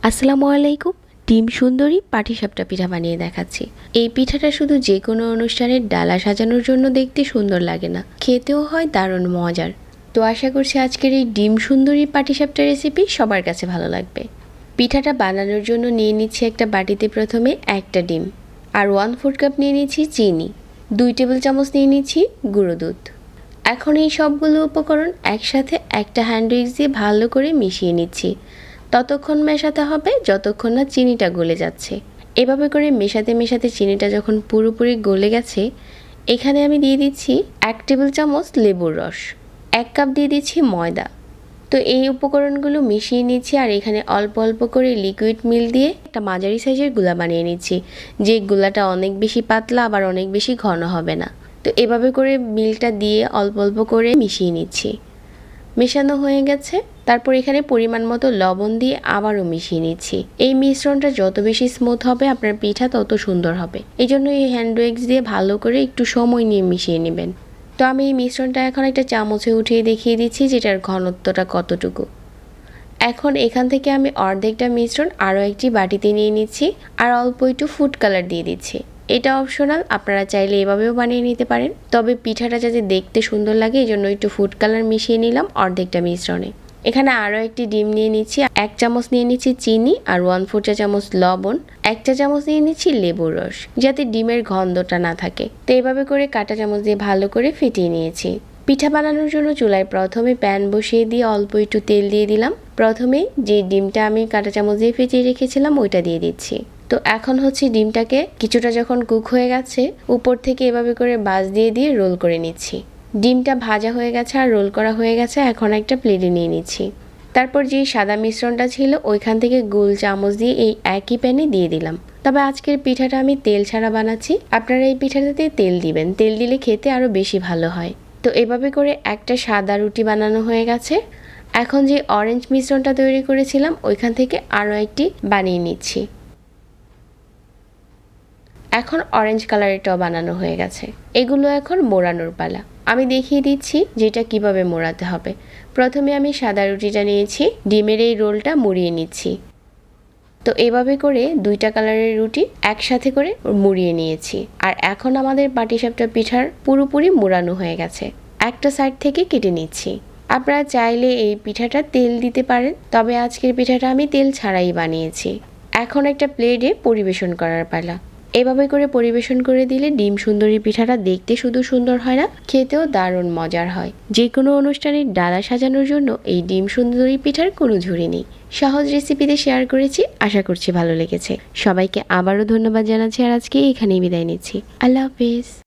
আসসালামু আলাইকুম। ডিম সুন্দরী পাটিসাপটা পিঠা বানিয়ে দেখাচ্ছি। এই পিঠাটা শুধু যে কোনো অনুষ্ঠানের ডালা সাজানোর জন্য দেখতে সুন্দর লাগে না, খেতেও হয় দারুণ মজার। তো আশা করছি আজকের এই ডিম সুন্দরী পাটিসাপটা রেসিপি সবার কাছে ভালো লাগবে। পিঠাটা বানানোর জন্য নিয়ে নিচ্ছি একটা বাটিতে প্রথমে একটা ডিম, আর 1/4 কাপ নিয়ে নিচ্ছি চিনি, 2 টেবিল চামচ নিয়ে নিচ্ছি গুঁড়ো দুধ। এখন এই সবগুলো উপকরণ একসাথে একটা হ্যান্ড উইক্স দিয়ে ভালো করে মিশিয়ে নিচ্ছি। ততক্ষণ মেশাতে হবে যতক্ষণ না চিনিটা গলে যাচ্ছে। এভাবে করে মেশাতে মেশাতে চিনিটা যখন পুরোপুরি গলে গেছে, এখানে আমি দিয়ে দিচ্ছি 1 টেবিল চামচ লেবুর রস, 1 কাপ দিয়ে দিচ্ছি ময়দা। তো এই উপকরণগুলো মিশিয়ে নিচ্ছি, আর এখানে অল্প অল্প করে লিকুইড মিল্ক দিয়ে একটা মাঝারি সাইজের গুলা বানিয়ে নিচ্ছি, যে গুলাটা অনেক বেশি পাতলা আবার অনেক বেশি ঘন হবে না। তো এভাবে করে মিল্কটা দিয়ে অল্প অল্প করে মিশিয়ে নিচ্ছি। মেশানো হয়ে গেছে, তারপর এখানে পরিমাণ মতো লবণ দিয়ে আবারও মিশিয়ে নিচ্ছি। এই মিশ্রণটা যত বেশি স্মুথ হবে আপনার পিঠা তত সুন্দর হবে। এই জন্য এই হ্যান্ড উইক্স দিয়ে ভালো করে একটু সময় নিয়ে মিশিয়ে নেবেন। তো আমি এই মিশ্রণটা এখন একটা চামচে উঠিয়ে দেখিয়ে দিচ্ছি যেটার ঘনত্বটা কতটুকু। এখন এখান থেকে আমি অর্ধেকটা মিশ্রণ আরও একটি বাটিতে নিয়ে নিচ্ছি, আর অল্প একটু ফুড কালার দিয়ে দিচ্ছি। এটা অপশনাল, আপনারা চাইলে এভাবেও বানিয়ে নিতে পারেন, তবে পিঠাটা যাতে দেখতে সুন্দর লাগে এই জন্য একটু ফুড কালার মিশিয়ে নিলাম অর্ধেকটা মিশ্রণে। এখানে আরও একটি ডিম নিয়ে নিচ্ছি, 1 চামচ নিয়ে নিচ্ছি চিনি, আর 1/4 চা চামচ লবণ, 1 চা চামচ নিয়ে নিচ্ছি লেবুর রস, যাতে ডিমের গন্ধটা না থাকে। তো এভাবে করে কাঁটা চামচ দিয়ে ভালো করে ফেটিয়ে নিয়েছি। পিঠা বানানোর জন্য চুলায় প্রথমে প্যান বসিয়ে দিয়ে অল্প একটু তেল দিয়ে দিলাম। প্রথমে যে ডিমটা আমি কাঁটা চামচ দিয়ে ফেটিয়ে রেখেছিলাম ওইটা দিয়ে দিচ্ছি। তো এখন হচ্ছে ডিমটাকে কিছুটা যখন কুক হয়ে গেছে, উপর থেকে এভাবে করে বাস দিয়ে দিয়ে রোল করে নিচ্ছি। ডিমটা ভাজা হয়ে গেছে আর রোল করা হয়ে গেছে, এখন একটা প্লেটে নিয়ে নিচ্ছি। তারপর যেই সাদা মিশ্রণটা ছিল ওইখান থেকে গোল চামচ দিয়ে এই একই প্যানে দিয়ে দিলাম। তবে আজকের পিঠাটা আমি তেল ছাড়া বানাচ্ছি, আপনারা এই পিঠাটাতে তেল দিবেন, তেল দিলে খেতে আরও বেশি ভালো হয়। তো এভাবে করে একটা সাদা রুটি বানানো হয়ে গেছে। এখন যে অরেঞ্জ মিশ্রণটা তৈরি করেছিলাম ওইখান থেকে আরও একটি বানিয়ে নিচ্ছি। এখন অরেঞ্জ কালারেরটাও বানানো হয়ে গেছে। এগুলো এখন মোড়ানোর পালা। আমি দেখিয়ে দিচ্ছি যেটা কিভাবে মোড়াতে হবে। প্রথমে আমি সাদা রুটিটা নিয়েছি, ডিমের এই রোলটা মুড়িয়ে নিচ্ছি। তো এভাবে করে 2টা কালারের রুটি একসাথে করে মুড়িয়ে নিয়েছি। আর এখন আমাদের পাটিসাপটা পিঠার পুরোপুরি মোড়ানো হয়ে গেছে। একটা সাইড থেকে কেটে নিচ্ছি। আপনারা চাইলে এই পিঠাটা তেল দিতে পারেন, তবে আজকের পিঠাটা আমি তেল ছাড়াই বানিয়েছি। এখন একটা প্লেটে পরিবেশন করার পালা। এভাবে করে পরিবেশন করে দিলে ডিম সুন্দরী পিঠাটা দেখতে শুধু সুন্দর হয় না, খেতেও দারুণ মজার হয়। যে কোনো অনুষ্ঠানের ডালা সাজানোর জন্য এই ডিম সুন্দরী পিঠার কোনো ঝুড়ি নেই। সহজ রেসিপিতে শেয়ার করেছি, আশা করছি ভালো লেগেছে। সবাইকে আবারও ধন্যবাদ জানাচ্ছি, আর আজকে এখানেই বিদায় নিচ্ছি। আল্লাহ হাফেজ।